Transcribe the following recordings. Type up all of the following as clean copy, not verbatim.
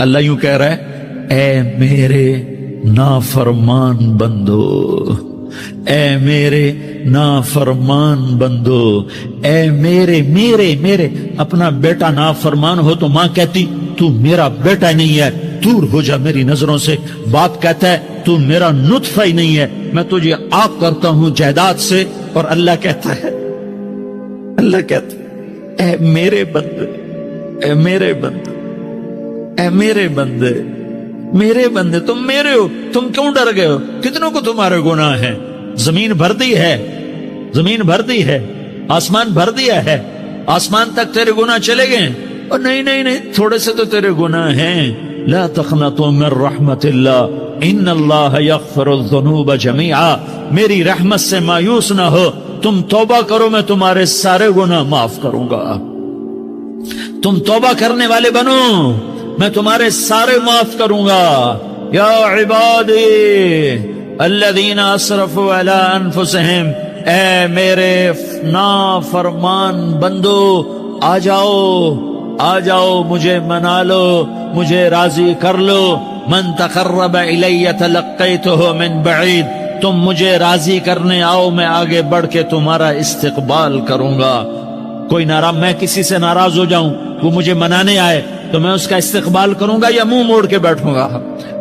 اللہ یوں کہہ رہا ہے، اے میرے نافرمان بندو، اے میرے نافرمان بندو، اے میرے میرے میرے اپنا بیٹا نافرمان ہو تو ماں کہتی تو میرا بیٹا نہیں ہے، دور ہو جا میری نظروں سے۔ باپ کہتا ہے تو میرا نطفہ ہی نہیں ہے، میں تجھے آگ کرتا ہوں جائیداد سے۔ اور اللہ کہتا ہے اے میرے بندے، اے میرے بندے، اے میرے بندے، میرے بندے تم میرے ہو، تم کیوں ڈر گئے ہو؟ کتنوں کو تمہارے گناہ ہیں؟ زمین بھر دی ہے، زمین بھر دی ہے، آسمان بھر دیا ہے، آسمان تک تیرے گناہ چلے گئے۔ اور نہیں نہیں نہیں، تھوڑے سے تو تیرے گناہ ہیں۔ لا تقنطوا من رحمت اللہ ان اللہ یغفر الذنوب جميعا، میری رحمت سے مایوس نہ ہو، تم توبہ کرو، میں تمہارے سارے گناہ معاف کروں گا۔ تم توبہ کرنے والے بنو، میں تمہارے سارے معاف کروں گا۔ یا عبادی الذین اسرفوا علی انفسہم، اے میرے نافرمان بندو، آ جاؤ مجھے منا لو، مجھے راضی کر لو۔ من تقرب الی تلقیتہ من بعید، تم مجھے راضی کرنے آؤ، میں آگے بڑھ کے تمہارا استقبال کروں گا۔ کوئی ناراض، میں کسی سے ناراض ہو جاؤں، وہ مجھے منانے آئے تو میں اس کا استقبال کروں گا یا منہ موڑ کے بیٹھوں گا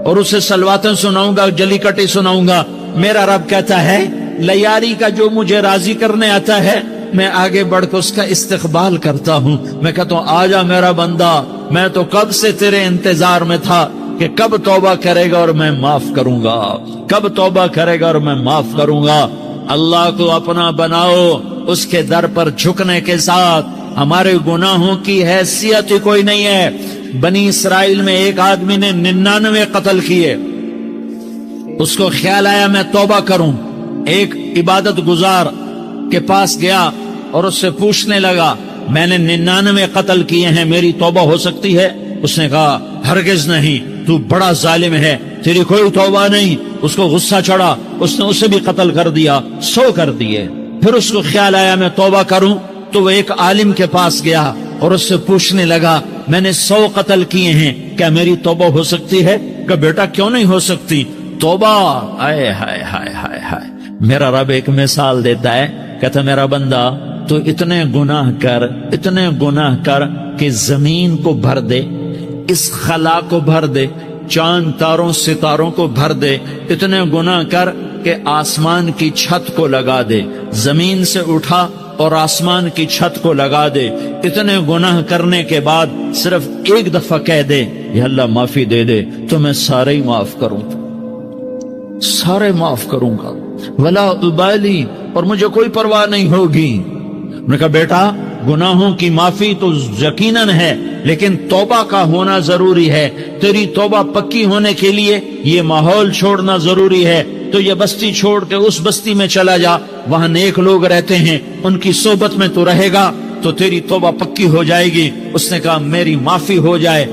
اور اسے سلواتیں سناؤں گا، جلی کٹی سناؤں گا؟ میرا رب کہتا ہے لیاری کا جو مجھے راضی کرنے آتا ہے میں آگے بڑھ کے اس کا استقبال کرتا ہوں۔ میں کہتا ہوں آ جا میرا بندہ، میں تو کب سے تیرے انتظار میں تھا کہ کب توبہ کرے گا اور میں معاف کروں گا، کب توبہ کرے گا اور میں معاف کروں گا۔ اللہ کو اپنا بناؤ، اس کے در پر جھکنے کے ساتھ۔ ہمارے گناہوں کی حیثیت ہی کوئی نہیں ہے۔ بنی اسرائیل میں ایک آدمی نے 99 قتل کیے، اس کو خیال آیا میں توبہ کروں، ایک عبادت گزار کے پاس گیا اور اس سے پوچھنے لگا میں نے 99 قتل کیے ہیں، میری توبہ ہو سکتی ہے؟ اس نے کہا ہرگز نہیں، تو بڑا ظالم ہے، تیری کوئی توبہ نہیں۔ اس کو غصہ چڑھا، اس نے اسے بھی قتل کر دیا، 100 کر دیے۔ پھر اس کو خیال آیا میں توبہ کروں، تو وہ ایک عالم کے پاس گیا اور اس سے پوچھنے لگا میں نے 100 قتل کیے ہیں، کیا میری توبہ ہو سکتی ہے؟ کہ بیٹا کیوں نہیں ہو سکتی توبہ؟ آئے ہائے ہائے ہائے ہائے۔ میرا رب ایک مثال دیتا ہے، کہتا میرا بندہ تو اتنے گناہ کر کہ زمین کو بھر دے، اس خلا کو بھر دے، چاند تاروں ستاروں کو بھر دے، اتنے گناہ کر کہ آسمان کی چھت کو لگا دے، زمین سے اٹھا اور آسمان کی چھت کو لگا دے۔ اتنے گناہ کرنے کے بعد صرف ایک دفعہ کہہ دے یا اللہ معافی دے دے تو میں سارے ہی معاف کروں، سارے معاف کروں گا، ولا ابالی، اور مجھے کوئی پرواہ نہیں ہوگی۔ میں نے کہا بیٹا گناہوں کی معافی تو یقیناً ہے، لیکن توبہ کا ہونا ضروری ہے۔ تیری توبہ پکی ہونے کے لیے یہ ماحول چھوڑنا ضروری ہے۔ تو یہ بستی چھوڑ کے اس بستی میں چلا جا، وہاں نیک لوگ رہتے ہیں، ان کی صحبت میں تو رہے گا تو تیری توبہ پکی ہو جائے گی۔ اس نے کہا میری معافی ہو جائے،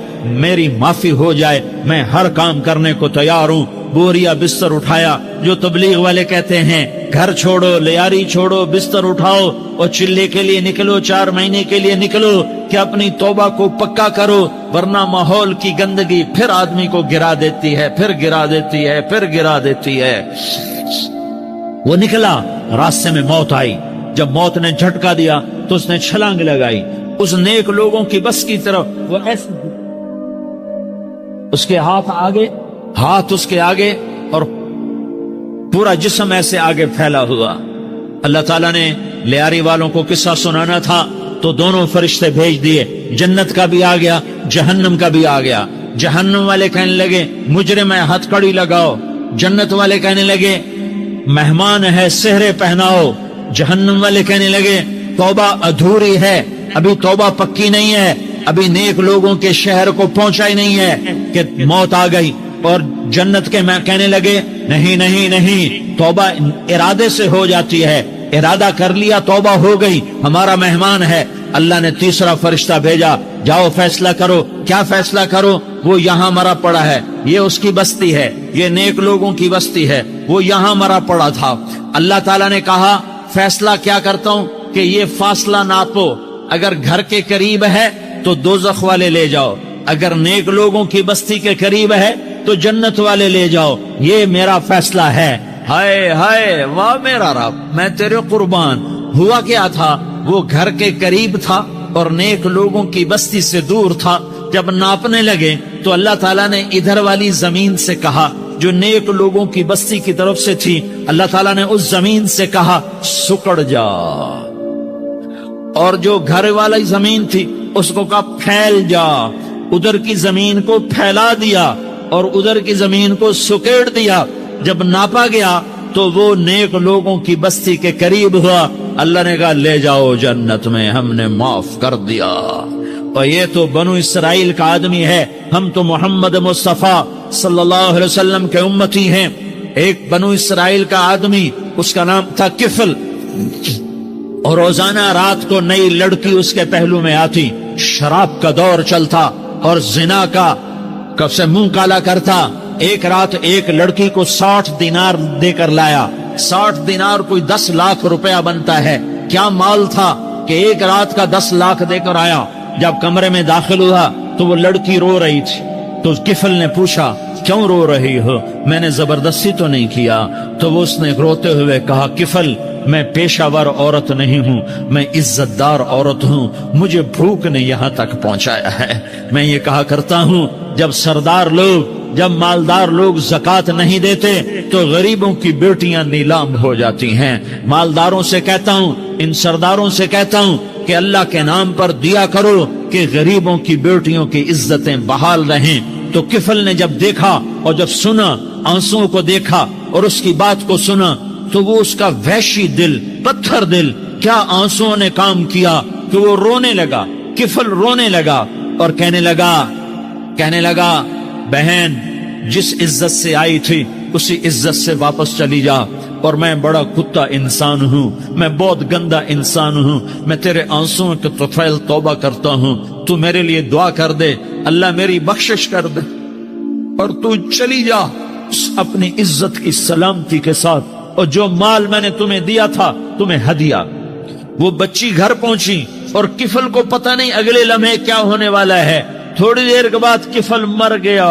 میری معافی ہو جائے، میں ہر کام کرنے کو تیار ہوں۔ بوریا بستر اٹھایا، جو تبلیغ والے کہتے ہیں گھر چھوڑو، لیاری چھوڑو، بستر اٹھاؤ اور چلے کے لیے نکلو، 4 مہینے کے لیے نکلو کہ اپنی توبہ کو پکا کرو، ورنہ ماحول کی گندگی پھر آدمی کو گرا دیتی ہے، پھر گرا دیتی ہے، پھر گرا دیتی ہے۔ وہ نکلا، راستے میں موت آئی، جب موت نے جھٹکا دیا تو اس نے چھلانگ لگائی اس نیک لوگوں کی بس کی طرف۔ وہ ایسے اس کے ہاتھ اس کے آگے اور پورا جسم ایسے آگے پھیلا ہوا۔ اللہ تعالیٰ نے لیاری والوں کو قصہ سنانا تھا تو دونوں فرشتے بھیج دیے، جنت کا بھی آ گیا، جہنم کا بھی آ گیا۔ جہنم والے کہنے لگے مجرم ہے، ہتھ کڑی لگاؤ۔ جنت والے کہنے لگے مہمان ہے، سہرے پہناؤ۔ جہنم والے کہنے لگے توبہ ادھوری ہے، ابھی توبہ پکی نہیں ہے، ابھی نیک لوگوں کے شہر کو پہنچا ہی نہیں ہے کہ موت آ گئی۔ اور جنت کے میں کہنے لگے نہیں نہیں نہیں، توبہ ارادے سے ہو جاتی ہے، ارادہ کر لیا توبہ ہو گئی، ہمارا مہمان ہے۔ اللہ نے تیسرا فرشتہ بھیجا، جاؤ فیصلہ کرو۔ کیا فیصلہ کرو؟ وہ یہاں مرا پڑا ہے، یہ اس کی بستی ہے، یہ نیک لوگوں کی بستی ہے، وہ یہاں مرا پڑا تھا۔ اللہ تعالیٰ نے کہا فیصلہ کیا کرتا ہوں کہ یہ فاصلہ ناپو، اگر گھر کے قریب ہے تو دوزخ والے لے جاؤ، اگر نیک لوگوں کی بستی کے قریب ہے تو جنت والے لے جاؤ، یہ میرا فیصلہ ہے۔ ہائے ہائے واہ میرا رب، میں تیرے قربان۔ ہوا کیا تھا، وہ گھر کے قریب تھا اور نیک لوگوں کی بستی سے دور تھا۔ جب ناپنے لگے تو اللہ تعالیٰ نے ادھر والی زمین سے کہا جو نیک لوگوں کی بستی کی طرف سے تھی، اللہ تعالیٰ نے اس زمین سے کہا سکڑ جا، اور جو گھر والی زمین تھی اس کو کہا پھیل جا، ادھر کی زمین کو پھیلا دیا اور ادھر کی زمین کو سکیڑ دیا۔ جب ناپا گیا تو وہ نیک لوگوں کی بستی کے قریب ہوا، اللہ نے کہا لے جاؤ جنت میں، ہم نے معاف کر دیا۔ اور یہ تو بنو اسرائیل کا آدمی ہے، ہم تو محمد مصطفیٰ صلی اللہ علیہ وسلم کے امتی ہیں۔ ایک بنو اسرائیل کا آدمی، اس کا نام تھا کفل، اور روزانہ رات کو نئی لڑکی اس کے پہلو میں آتی، شراب کا دور چلتا اور زنا کا کب سے منہ کالا کرتا۔ ایک رات ایک لڑکی کو 60 دینار دے کر لایا۔ 60 دینار کوئی 10 لاکھ روپیہ بنتا ہے۔ کیا مال تھا کہ ایک رات کا 10 لاکھ دے کر آیا۔ جب کمرے میں داخل ہوا تو وہ لڑکی رو رہی تھی، تو کفل نے پوچھا کیوں رو رہی ہو، میں نے زبردستی تو نہیں کیا۔ تو وہ اس نے روتے ہوئے کہا کفل میں پیشہ ور عورت نہیں ہوں، میں عزت دار عورت ہوں، مجھے بھوک نے یہاں تک پہنچایا ہے۔ میں یہ کہا کرتا ہوں جب سردار لوگ، جب مالدار لوگ زکوٰۃ نہیں دیتے تو غریبوں کی بیٹیاں نیلام ہو جاتی ہیں۔ مالداروں سے کہتا ہوں، ان سرداروں سے کہتا ہوں کہ اللہ کے نام پر دیا کرو کہ غریبوں کی بیٹیوں کی عزتیں بحال رہیں۔ تو کفل نے جب دیکھا اور جب سنا، آنسوؤں کو دیکھا اور اس کی بات کو سنا، تو وہ اس کا وحشی دل، پتھر دل، کیا آنسوؤں نے کام کیا کہ وہ رونے لگا۔ کفل رونے لگا اور کہنے لگا بہن جس عزت سے آئی تھی اسی عزت سے واپس چلی جا، اور میں بڑا کتا انسان ہوں، میں بہت گندا انسان ہوں، میں تیرے آنسوؤں کے طفیل توبہ کرتا ہوں، تو میرے لیے دعا کر دے، اللہ میری بخشش کر دے، اور تو چلی جا اپنی عزت کی سلامتی کے ساتھ، اور جو مال میں نے تمہیں دیا تھا تمہیں ہدیہ۔ وہ بچی گھر پہنچی اور کفل کو پتہ نہیں اگلے لمحے کیا ہونے والا ہے۔ تھوڑی دیر کے بعد کفل مر گیا،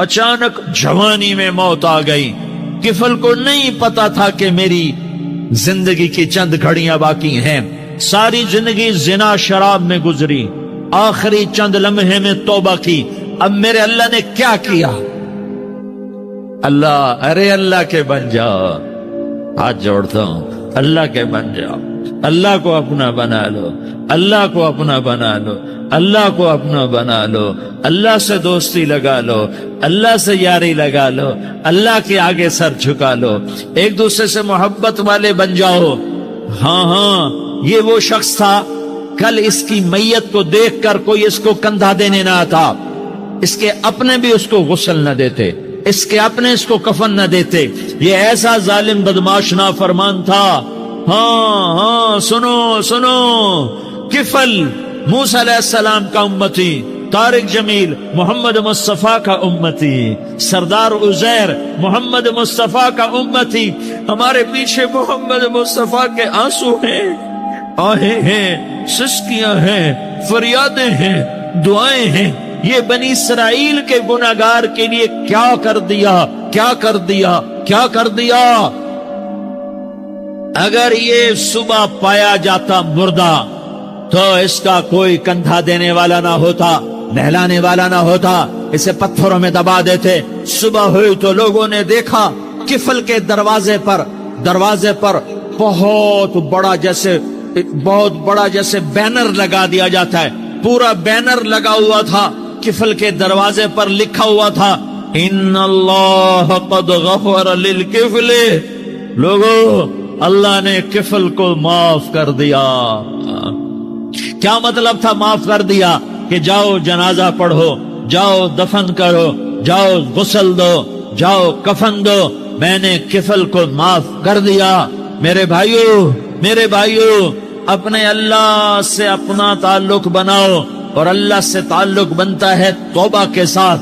اچانک جوانی میں موت آ گئی۔ کفل کو نہیں پتا تھا کہ میری زندگی کی چند گھڑیاں باقی ہیں، ساری زندگی زنا شراب میں گزری، آخری چند لمحے میں توبہ کی۔ اب میرے اللہ نے کیا کیا؟ اللہ، ارے اللہ کے بن جاؤ، ہاتھ جوڑتا ہوں، اللہ کے بن جاؤ، اللہ کو اپنا بنا لو، اللہ کو اپنا بنا لو، اللہ کو اپنا بنا لو، اللہ سے دوستی لگا لو، اللہ سے یاری لگا لو، اللہ کے آگے سر جھکا لو، ایک دوسرے سے محبت والے بن جاؤ۔ ہاں یہ وہ شخص تھا، کل اس کی میت کو دیکھ کر کوئی اس کو کندھا دینے نہ آتا، اس کے اپنے بھی اس کو غسل نہ دیتے، اس کے اپنے اس کو کفن نہ دیتے۔ یہ ایسا ظالم بدماش نافرمان تھا۔ ہاں سنو، کفل موسیٰ علیہ السلام کا امتی، طارق جمیل محمد مصطفیٰ کا امتی، سردار عزیر محمد مصطفیٰ کا امتی۔ ہمارے پیچھے محمد مصطفیٰ کے آنسو ہیں، آہیں ہیں، سسکیاں ہیں، فریادیں ہیں، دعائیں ہیں۔ یہ بنی اسرائیل کے گناہگار کے لیے کیا کر دیا۔ اگر یہ صبح پایا جاتا مردہ تو اس کا کوئی کندھا دینے والا نہ ہوتا، نہلانے والا نہ ہوتا، اسے پتھروں میں دبا دیتے۔ صبح ہوئی تو لوگوں نے دیکھا کفل کے دروازے پر بہت بڑا جیسے بینر لگا دیا جاتا ہے، پورا بینر لگا ہوا تھا، کفل کے دروازے پر لکھا ہوا تھا ان اللہ قد غفر للکفل۔ لوگوں، اللہ نے کفل کو معاف کر دیا۔ کیا مطلب تھا معاف کر دیا؟ کہ جاؤ جنازہ پڑھو، جاؤ دفن کرو، جاؤ غسل دو، جاؤ کفن دو، میں نے کفل کو معاف کر دیا۔ میرے بھائیو، اپنے اللہ سے اپنا تعلق بناؤ، اور اللہ سے تعلق بنتا ہے توبہ کے ساتھ،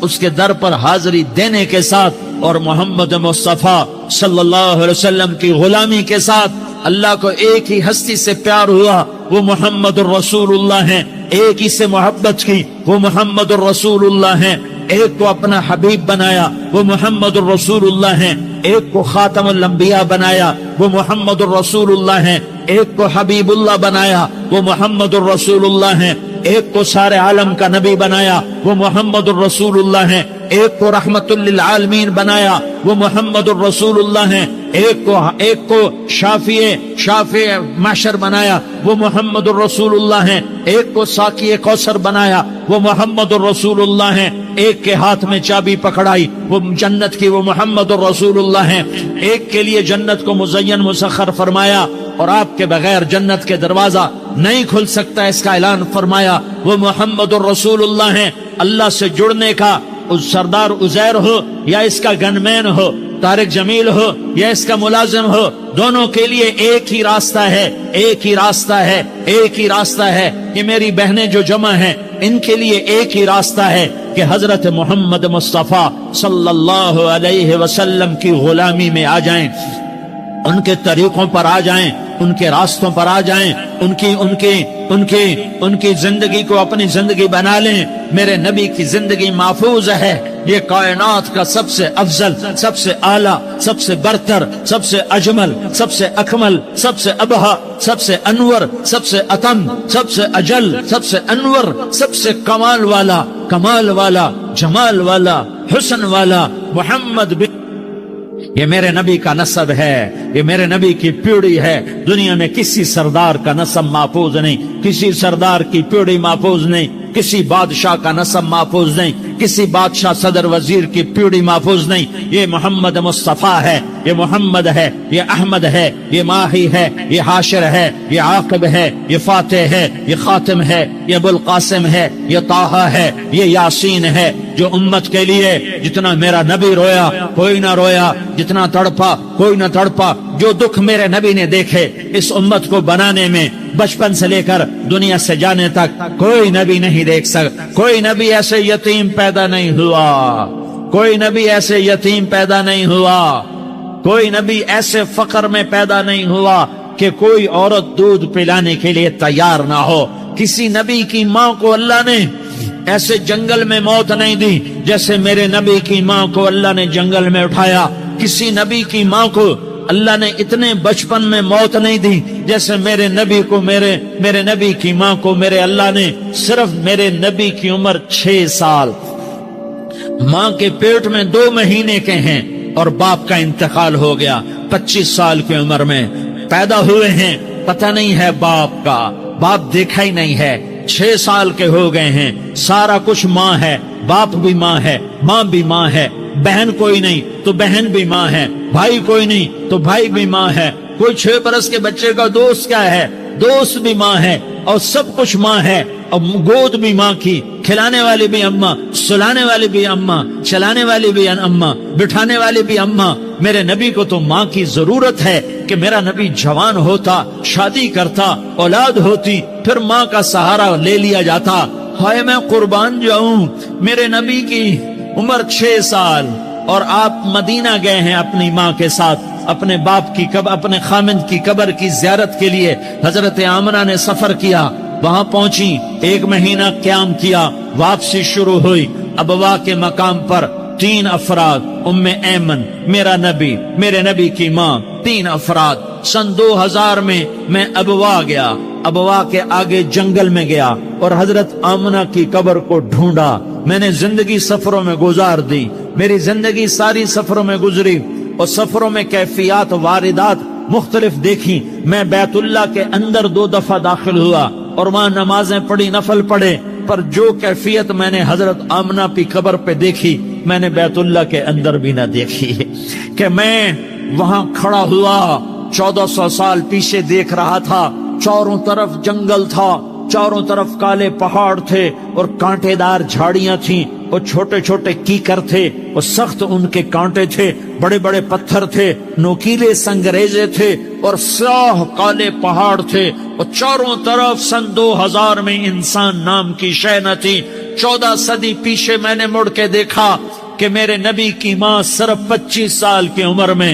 اس کے در پر حاضری دینے کے ساتھ، اور محمد مصطفیٰ صلی اللہ علیہ وسلم کی غلامی کے ساتھ اللہ کو ایک ہی ہستی سے پیار ہوا، وہ محمد الرسول اللہ ہیں، ایک ہی سے محبت کی، وہ محمد الرسول اللہ ہیں، ایک کو اپنا حبیب بنایا، وہ محمد الرسول اللہ ہیں، ایک کو خاتم الانبیاء بنایا، وہ محمد الرسول اللہ ہیں، ایک کو حبیب اللہ بنایا، وہ محمد الرسول اللہ ہیں، ایک کو سارے عالم کا نبی بنایا، وہ محمد الرسول اللہ ہیں، ایک کو رحمت للعالمین بنایا، وہ محمد الرسول اللہ ہیں، ایک کو شافع محشر بنایا، وہ محمد الرسول اللہ ہیں، ایک کو ساقی کوثر بنایا، وہ محمد الرسول اللہ ہیں، ایک کے ہاتھ میں چابی پکڑائی وہ جنت کی، وہ محمد الرسول اللہ ہیں، ایک کے لیے جنت کو مزین مسخر فرمایا اور آپ کے بغیر جنت کے دروازہ نہیں کھل سکتا اس کا اعلان فرمایا، وہ محمد الرسول اللہ ہیں۔ اللہ سے جڑنے کا سردار عزیر ہو یا اس کا گن مین ہو، طارق جمیل ہو یا اس کا ملازم ہو، دونوں کے لیے ایک ہی راستہ ہے، ایک ہی راستہ ہے، ایک ہی راستہ ہے۔ یہ میری بہنیں جو جمع ہیں ان کے لیے ایک ہی راستہ ہے کہ حضرت محمد مصطفیٰ صلی اللہ علیہ وسلم کی غلامی میں آ جائیں، ان کے طریقوں پر آ جائیں، ان کے راستوں پر آ جائیں، ان کی زندگی کو اپنی زندگی بنا لیں۔ میرے نبی کی زندگی محفوظ ہے، یہ کائنات کا سب سے افضل، سب سے اعلیٰ، سب سے برتر، سب سے اجمل، سب سے اکمل، سب سے ابہا، سب سے انور، سب سے اتم، سب سے اجل، سب سے انور، سب سے کمال والا، جمال والا، حسن والا محمد بن، یہ میرے نبی کا نسب ہے، یہ میرے نبی کی پیڑھی ہے۔ دنیا میں کسی سردار کا نسب محفوظ نہیں، کسی سردار کی پیڑھی محفوظ نہیں، کسی بادشاہ کا نسب محفوظ نہیں، کسی بادشاہ صدر وزیر کی پیڑھی محفوظ نہیں۔ یہ محمد مصطفیٰ ہے، یہ محمد ہے، یہ احمد ہے، یہ ماہی ہے، یہ حاشر ہے، یہ عاقب ہے، یہ فاتح ہے، یہ خاتم ہے، یہ ابو القاسم ہے، یہ طٰہٰ ہے، یہ یاسین ہے۔ جو امت کے لیے جتنا میرا نبی رویا کوئی نہ رویا، جتنا تڑپا کوئی نہ تڑپا، جو دکھ میرے نبی نے دیکھے اس امت کو بنانے میں، بچپن سے لے کر دنیا سے جانے تک کوئی نبی نہیں دیکھ سکتا۔ کوئی نبی ایسے یتیم پیدا نہیں ہوا، کوئی نبی ایسے یتیم پیدا نہیں ہوا، کوئی نبی ایسے فقر میں پیدا نہیں ہوا کہ کوئی عورت دودھ پلانے کے لیے تیار نہ ہو۔ کسی نبی کی ماں کو اللہ نے ایسے جنگل میں موت نہیں دی جیسے میرے نبی کی ماں کو اللہ نے جنگل میں اٹھایا۔ کسی نبی کی ماں کو اللہ نے اتنے بچپن میں موت نہیں دی جیسے میرے نبی کو، میرے نبی کی ماں کو میرے اللہ نے صرف میرے نبی کی عمر 6 سال، ماں کے پیٹ میں 2 مہینے کے ہیں اور باپ کا انتقال ہو گیا 25 سال کی عمر میں پیدا ہوئے ہیں، پتہ نہیں ہے باپ کا، باپ دیکھا ہی نہیں ہے، 6 سال کے ہو گئے ہیں، سارا کچھ ماں ہے، باپ بھی ماں ہے، ماں بھی ماں ہے، بہن کوئی نہیں تو بہن بھی ماں ہے، بھائی کوئی نہیں تو بھائی بھی ماں ہے، کوئی 6 برس کے بچے کا دوست کیا ہے، دوست بھی ماں ہے، اور سب کچھ ماں ہے، اور گود بھی ماں کی، کھلانے والی بھی اماں، سلانے والی بھی اماں، چلانے والی بھی اماں، بٹھانے والی بھی اماں۔ میرے نبی کو تو ماں کی ضرورت ہے کہ میرا نبی جوان ہوتا، شادی کرتا، اولاد ہوتی، پھر ماں کا سہارا لے لیا جاتا۔ ہائے میں قربان جاؤں، میرے نبی کی عمر 6 سال اور آپ مدینہ گئے ہیں اپنی ماں کے ساتھ، اپنے باپ کی اپنے خامند کی قبر کی زیارت کے لیے حضرت آمنہ نے سفر کیا، وہاں پہنچی، 1 مہینہ قیام کیا، واپسی شروع ہوئی۔ ابوا کے مقام پر 3 افراد، ام ایمن، میرا نبی، میرے نبی کی ماں، 3 افراد۔ سن 2000 میں ابوا گیا، ابوا کے آگے جنگل میں گیا اور حضرت آمنہ کی قبر کو ڈھونڈا۔ میں نے زندگی سفروں میں گزار دی، میری زندگی ساری سفروں میں گزری اور سفروں میں کیفیات واردات مختلف دیکھی۔ میں بیت اللہ کے اندر 2 دفعہ داخل ہوا اور وہاں نمازیں پڑھی، نفل پڑھے، پر جو کیفیت میں نے حضرت آمنہ کی قبر پہ دیکھی میں نے بیت اللہ کے اندر بھی نہ دیکھی۔ کہ میں وہاں کھڑا ہوا 1400 سال پیچھے دیکھ رہا تھا، چاروں طرف جنگل تھا، چاروں طرف کالے پہاڑ تھے اور کانٹے دار جھاڑیاں تھیں اور چھوٹے چھوٹے کیکر تھے اور سخت ان کے کانٹے تھے، بڑے بڑے پتھر تھے، نوکیلے سنگریزے تھے اور سیاہ کالے پہاڑ تھے اور چاروں طرف سن 2000 میں انسان نام کی شے نہ تھی۔ 14 صدی پیچھے میں نے مڑ کے دیکھا کہ میرے نبی کی ماں صرف 25 سال کی عمر میں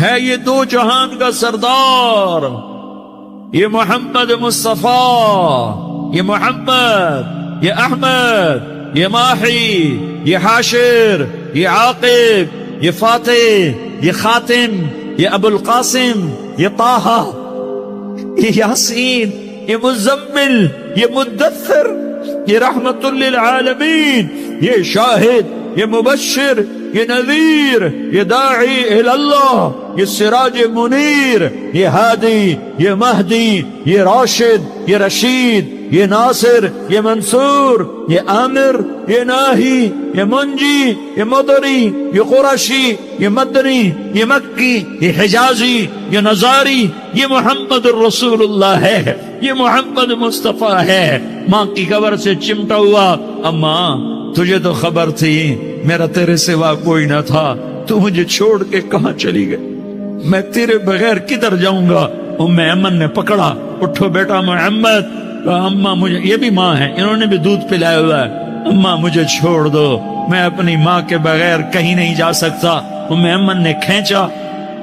ہے یہ دو جہان کا سردار، یہ محمد مصطفیٰ، یہ محمد، یہ احمد، یہ ماحی، یہ حاشر، یہ عاقب، یہ فاتح، یہ خاتم، یہ ابو القاسم، یہ طہ، یہ یاسین، یہ مزمل، یہ مدثر، یہ رحمت للعالمین، یہ شاہد، یہ مبشر، یہ نذیر، یہ داعی اللہ، یہ سراج منیر، یہ ہادی، یہ مہدی، یہ راشد، یہ رشید، یہ ناصر، یہ منصور، یہ عامر، یہ ناہی، یہ منجی، یہ مدری، یہ قرشی، یہ مدنی، یہ مکی، یہ حجازی، یہ نزاری، یہ محمد الرسول اللہ ہے، یہ محمد مصطفیٰ ہے۔ ماں کی قبر سے چمٹا ہوا، اماں تجھے تو خبر تھی میرا تیرے سوا کوئی نہ تھا، تو مجھے چھوڑ کے کہاں چلی گئی، میں تیرے بغیر کدھر جاؤں گا؟ ام ایمن نے پکڑا، اٹھو بیٹا محمد، کہا اماں مجھے، یہ بھی ماں ہے، انہوں نے بھی دودھ پلایا ہوا ہے، اماں مجھے چھوڑ دو، میں اپنی ماں کے بغیر کہیں نہیں جا سکتا۔ ام ایمن نے کھینچا،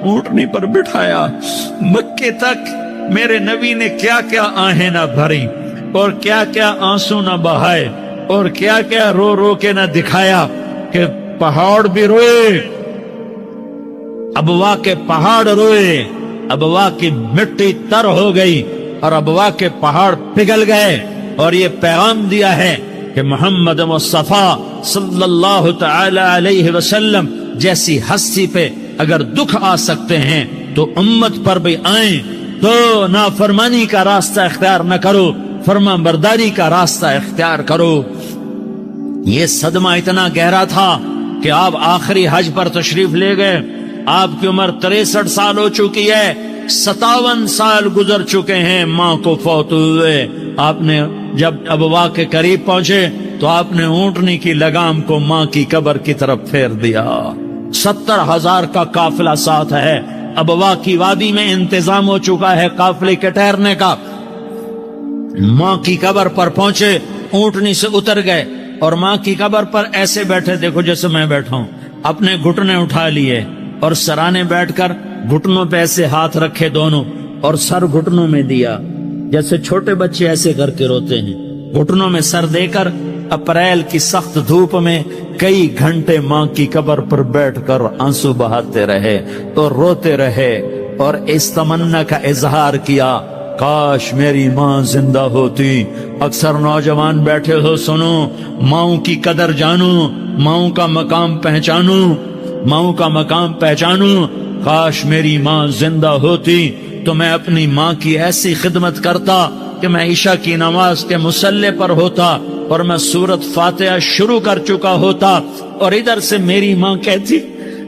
اونٹنی پر بٹھایا، مکے تک میرے نبی نے کیا کیا آہیں نہ بھری اور کیا کیا آنسو نہ بہائے اور کیا کیا رو رو کے نہ دکھایا کہ پہاڑ بھی روئے، ابوا کے پہاڑ روئے، ابوا کی مٹی تر ہو گئی اور ابوا کے پہاڑ پگھل گئے، اور یہ پیغام دیا ہے کہ محمد مصطفیٰ صلی اللہ تعالی علیہ وسلم جیسی ہستی پہ اگر دکھ آ سکتے ہیں تو امت پر بھی آئیں، تو نافرمانی کا راستہ اختیار نہ کرو، فرما برداری کا راستہ اختیار کرو۔ یہ صدمہ اتنا گہرا تھا کہ آپ آخری حج پر تشریف لے گئے، آپ کی عمر 63 سال ہو چکی ہے، 57 سال گزر چکے ہیں ماں کو فوت ہوئے۔ آپ نے جب ابوا کے قریب پہنچے تو آپ نے اونٹنی کی لگام کو ماں کی قبر کی طرف پھیر دیا۔ 70,000 کا قافلہ ساتھ ہے، ابوا کی وادی میں انتظام ہو چکا ہے قافلے کے ٹھہرنے کا۔ ماں کی قبر پر پہنچے، اونٹنی سے اتر گئے اور ماں کی قبر پر ایسے بیٹھے، دیکھو جیسے میں بیٹھا ہوں، اپنے گھٹنے اٹھا لیے اور سرانے بیٹھ کر گھٹنوں پہ ایسے ہاتھ رکھے دونوں اور سر گھٹنوں میں دیا، جیسے چھوٹے بچے ایسے کر کے روتے ہیں، گھٹنوں میں سر دے کر اپریل کی سخت دھوپ میں کئی گھنٹے ماں کی قبر پر بیٹھ کر آنسو بہاتے رہے اور روتے رہے اور اس تمنا کا اظہار کیا، کاش میری ماں زندہ ہوتی۔ اکثر نوجوان بیٹھے ہو، سنو، ماؤں کی قدر جانو، ماؤں کا مقام پہچانو، ماؤں کا مقام پہچانو۔ کاش میری ماں زندہ ہوتی تو میں اپنی ماں کی ایسی خدمت کرتا کہ میں عشاء کی نماز کے مصلی پر ہوتا اور میں سورت فاتحہ شروع کر چکا ہوتا اور ادھر سے میری ماں کہتی،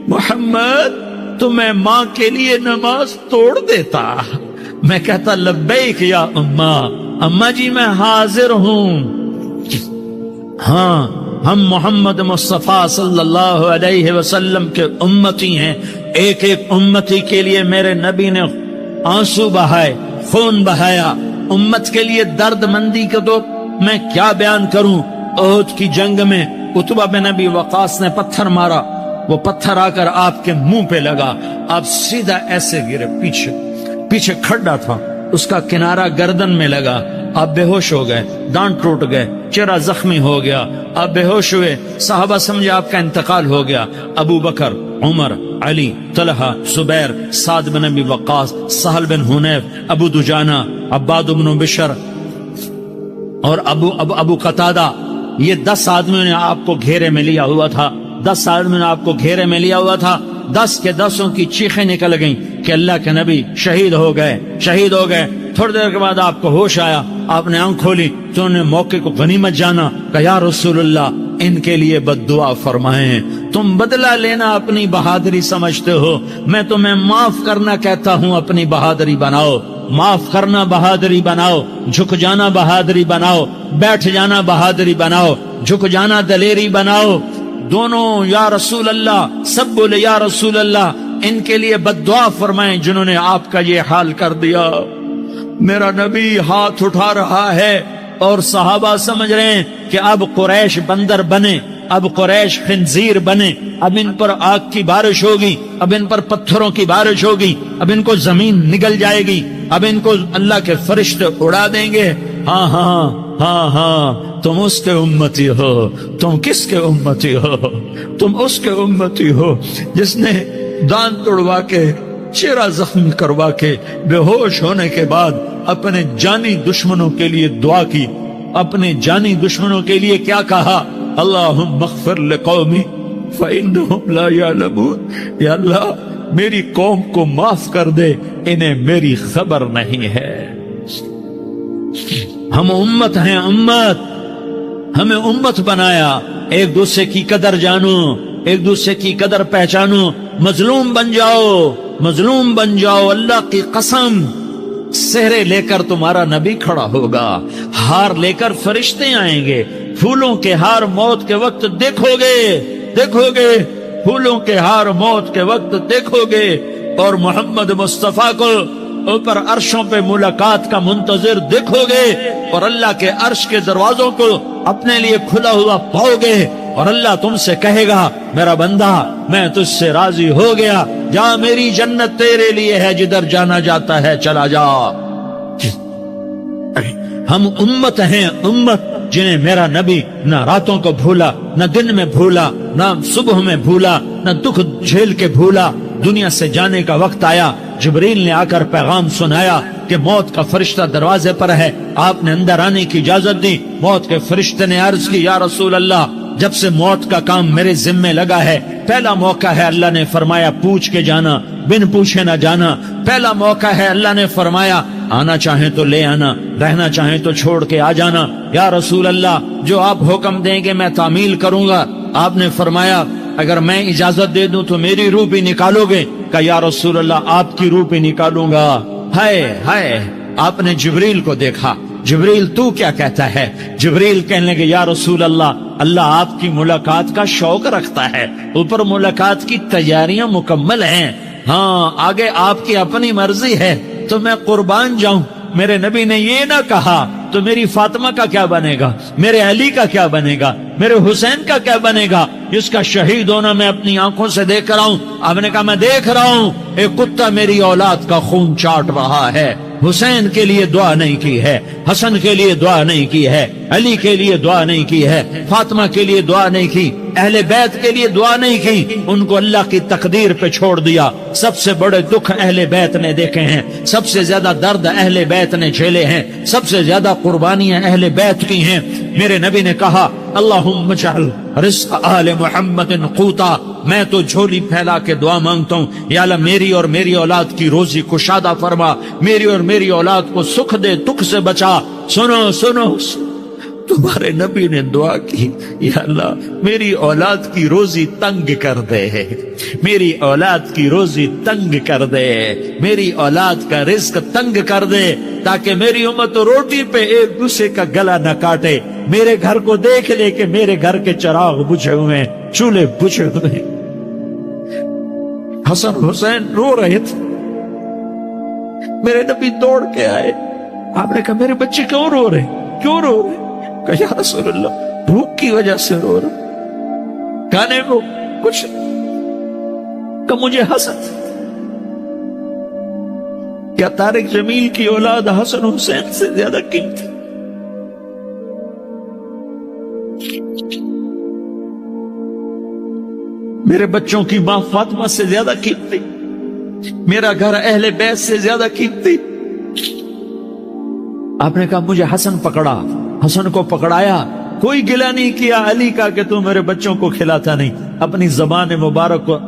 محمد تو میں ماں کے لیے نماز توڑ دیتا، میں کہتا لبیک یا اماں، اماں جی میں حاضر ہوں۔ ہاں، ہم محمد مصطفیٰ صلی اللہ علیہ وسلم کے امتی ہیں، ایک ایک امتی کے لیے میرے نبی نے آنسو بہائے، خون بہایا، امت کے لیے درد مندی کا تو میں کیا بیان کروں۔ احد کی جنگ میں عتبہ بن ابی وقاص نے پتھر مارا، وہ پتھر آ کر آپ کے منہ پہ لگا، آپ سیدھا ایسے گرے، پیچھے کھڈا تھا، اس کا کنارہ گردن میں لگا، آپ بے ہوش ہو گئے، دانت ٹوٹ گئے، چہرہ زخمی ہو گیا، آپ بے ہوش ہوئے، صحابہ سمجھے آپ کا انتقال ہو گیا۔ ابو بکر، عمر، علی، طلحہ، زبیر، سعد بن ابی وقاص، سہل بن حنیف، ابو دجانہ، عباد بن بشر اور ابو قتادہ، یہ 10 آدمیوں نے آپ کو گھیرے میں لیا ہوا تھا، 10 آدمیوں نے آپ کو گھیرے میں لیا ہوا تھا۔ 10 کے 10 کی چیخیں نکل گئیں کہ اللہ کے نبی شہید ہو گئے۔ تھوڑی دیر کے بعد آپ کو ہوش آیا، آپ نے آنکھ کھولی تو انہوں نے موقع کو غنیمت جانا کہ یا رسول اللہ ان کے لیے بد دعا فرمائیں، تم بدلہ لینا اپنی بہادری سمجھتے ہو، میں تمہیں معاف کرنا کہتا ہوں، اپنی بہادری بناؤ، معاف کرنا بہادری بناؤ، جھک جانا بہادری بناؤ، بیٹھ جانا بہادری بناؤ، جھک جانا دلیری بناؤ۔ دونوں یا رسول اللہ، سب بولے یا رسول اللہ، ان کے لیے بد دعا فرمائیں جنہوں نے آپ کا یہ حال کر دیا۔ میرا نبی ہاتھ اٹھا رہا ہے، اور صحابہ سمجھ رہے ہیں کہ اب قریش بندر بنے، اب قریش خنزیر بنے، اب ان پر آگ کی بارش ہوگی، اب ان پر پتھروں کی بارش ہوگی، اب ان کو زمین نگل جائے گی، اب ان کو اللہ کے فرشتے اڑا دیں گے۔ ہاں ہاں ہاں ہاں، تم اس کے امتی ہو۔ تم کس کے امتی ہو؟ تم اس کے امتی ہو جس نے دان توڑوا کے، چہرہ زخمی کروا کے، بے ہوش ہونے کے بعد اپنے جانی دشمنوں کے لیے دعا کی، اپنے جانی دشمنوں کے لیے کیا کہا؟ اللہم اغفر لقومی فإنہم لا یعلمون، یا اللہ میری قوم کو معاف کر دے، انہیں میری خبر نہیں ہے۔ ہم امت ہیں، امت، ہمیں امت بنایا۔ ایک دوسرے کی قدر جانو، ایک دوسرے کی قدر پہچانو، مظلوم بن جاؤ، مظلوم بن جاؤ۔ اللہ کی قسم، سہرے لے کر تمہارا نبی کھڑا ہوگا، ہار لے کر فرشتے آئیں گے، پھولوں کے ہار موت کے وقت دیکھو گے، دیکھو گے، پھولوں کے ہار موت کے وقت دیکھو گے، اور محمد مصطفیٰ کو اوپر عرشوں پہ ملاقات کا منتظر دیکھو گے، اور اللہ کے عرش کے دروازوں کو اپنے لیے کھلا ہوا پاؤ گے، اور اللہ تم سے کہے گا میرا بندہ میں تجھ سے راضی ہو گیا، جا میری جنت تیرے لیے ہے، جدھر جانا جاتا ہے چلا جا۔ ہم امت ہیں، امت جنہیں میرا نبی نہ راتوں کو بھولا، نہ دن میں بھولا، نہ صبح میں بھولا، نہ دکھ جھیل کے بھولا۔ دنیا سے جانے کا وقت آیا، جبریل نے آ کر پیغام سنایا کہ موت کا فرشتہ دروازے پر ہے، آپ نے اندر آنے کی اجازت دی۔ موت کے فرشتے نے عرض کی، یا رسول اللہ جب سے موت کا کام میرے ذمے لگا ہے، پہلا موقع ہے، اللہ نے فرمایا پوچھ کے جانا، بن پوچھے نہ جانا۔ پہلا موقع ہے، اللہ نے فرمایا آنا چاہیں تو لے آنا، رہنا چاہیں تو چھوڑ کے آ جانا۔ یا رسول اللہ جو آپ حکم دیں گے میں تعمیل کروں گا۔ آپ نے فرمایا اگر میں اجازت دے دوں تو میری روح بھی نکالو گے؟ کہ یا رسول اللہ آپ کی روح بھی نکالوں گا۔ ہائے ہائے، آپ نے جبریل کو دیکھا، جبریل تو کیا کہتا ہے؟ جبریل کہنے لگے یا رسول اللہ، اللہ آپ کی ملاقات کا شوق رکھتا ہے، اوپر ملاقات کی تیاریاں مکمل ہیں، ہاں آگے آپ کی اپنی مرضی ہے تو میں قربان جاؤں۔ میرے نبی نے یہ نہ کہا تو میری فاطمہ کا کیا بنے گا، میرے علی کا کیا بنے گا، میرے حسین کا کیا بنے گا، جس کا شہید ہونا میں اپنی آنکھوں سے دیکھ رہا ہوں۔ آپ نے کہا میں دیکھ رہا ہوں، ایک کتا میری اولاد کا خون چاٹ رہا ہے۔ حسین کے لیے دعا نہیں کی ہے، حسن کے لیے دعا نہیں کی ہے، علی کے لیے دعا نہیں کی ہے، فاطمہ کے لیے دعا نہیں کی، اہل بیت کے لیے دعا نہیں کی، ان کو اللہ کی تقدیر پہ چھوڑ دیا۔ سب سے بڑے دکھ اہل بیت نے دیکھے ہیں، سب سے زیادہ درد اہل بیت نے جھیلے ہیں، سب سے زیادہ قربانیاں اہل بیت کی ہیں۔ میرے نبی نے کہا اللہم اجعل رزق آل محمد قوتا، میں تو جھولی پھیلا کے دعا مانگتا ہوں، یا اللہ میری اور میری اولاد کی روزی کشادہ فرما، میری اور میری اولاد کو سکھ دے، دکھ سے بچا۔ سنو سنو، تمہارے نبی نے دعا کی، یا اللہ میری اولاد کی روزی تنگ کر دے، میری اولاد کی روزی تنگ کر دے، میری اولاد کا رزق تنگ کر دے، تاکہ میری امت روٹی پہ ایک دوسرے کا گلا نہ کاٹے۔ میرے گھر کو دیکھ لے کہ میرے گھر کے چراغ بجھے ہوئے ہیں، چولہے بجھے ہوئے ہیں۔ حسن حسین رو رہے تھے، میرے نبی دوڑ کے آئے، آپ نے کہا میرے بچے کیوں رو رہے، کیوں رو رہے؟ کہ یا رسول اللہ بھوک کی وجہ سے رو رہا، کھانے کو کچھ کہ مجھے حسن۔ کیا طارق جمیل کی اولاد حسن حسین سے زیادہ قیمتی؟ میرے بچوں کی ماں فاطمہ سے زیادہ قیمتی؟ میرا گھر اہل بیت سے زیادہ قیمتی؟ آپ نے کہا مجھے حسن پکڑا، حسن کو پکڑایا، کوئی گلہ نہیں کیا علی کا کہ تو میرے بچوں کو کھلاتا نہیں، اپنی زبان مبارک کو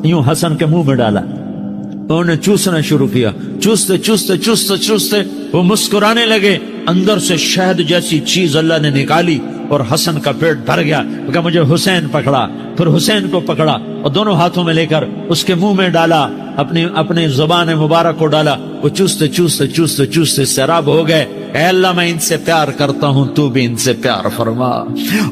یوں حسن کے منہ میں ڈالا، انہوں نے چوسنا شروع کیا، چوستے چوستے چوستے چوستے وہ مسکرانے لگے، اندر سے شہد جیسی چیز اللہ نے نکالی اور حسن کا پیٹ بھر گیا۔ کہا مجھے حسین پکڑا، پھر حسین کو پکڑا اور دونوں ہاتھوں میں لے کر اس کے منہ میں ڈالا، اپنی زبان مبارک کو ڈالا، وہ چوستے چوستے چوستے چوستے سیراب ہو گئے۔ اے اللہ میں ان سے پیار کرتا ہوں، تو بھی ان سے پیار فرما،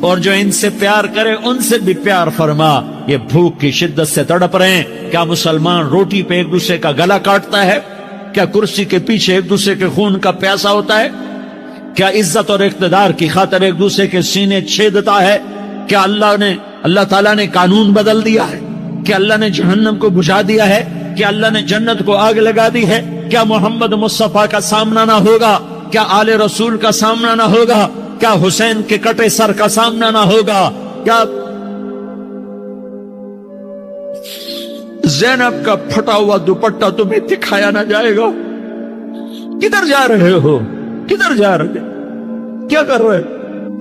اور جو ان سے پیار کرے ان سے بھی پیار فرما۔ یہ بھوک کی شدت سے تڑپ رہے ہیں، کیا مسلمان روٹی پہ ایک دوسرے کا گلا کاٹتا ہے؟ کیا کرسی کے پیچھے ایک دوسرے کے خون کا پیاسا ہوتا ہے؟ کیا عزت اور اقتدار کی خاطر ایک دوسرے کے سینے چھیدتا ہے؟ کیا اللہ تعالیٰ نے قانون بدل دیا ہے؟ کیا اللہ نے جہنم کو بجھا دیا ہے؟ کیا اللہ نے جنت کو آگ لگا دی ہے؟ کیا محمد مصطفیٰ کا سامنا نہ ہوگا؟ کیا آل رسول کا سامنا نہ ہوگا؟ کیا حسین کے کٹے سر کا سامنا نہ ہوگا؟ کیا زینب کا پھٹا ہوا دوپٹہ تمہیں دکھایا نہ جائے گا؟ کدھر جا رہے ہو؟ کدھر جا رہے؟ کیا کر رہے؟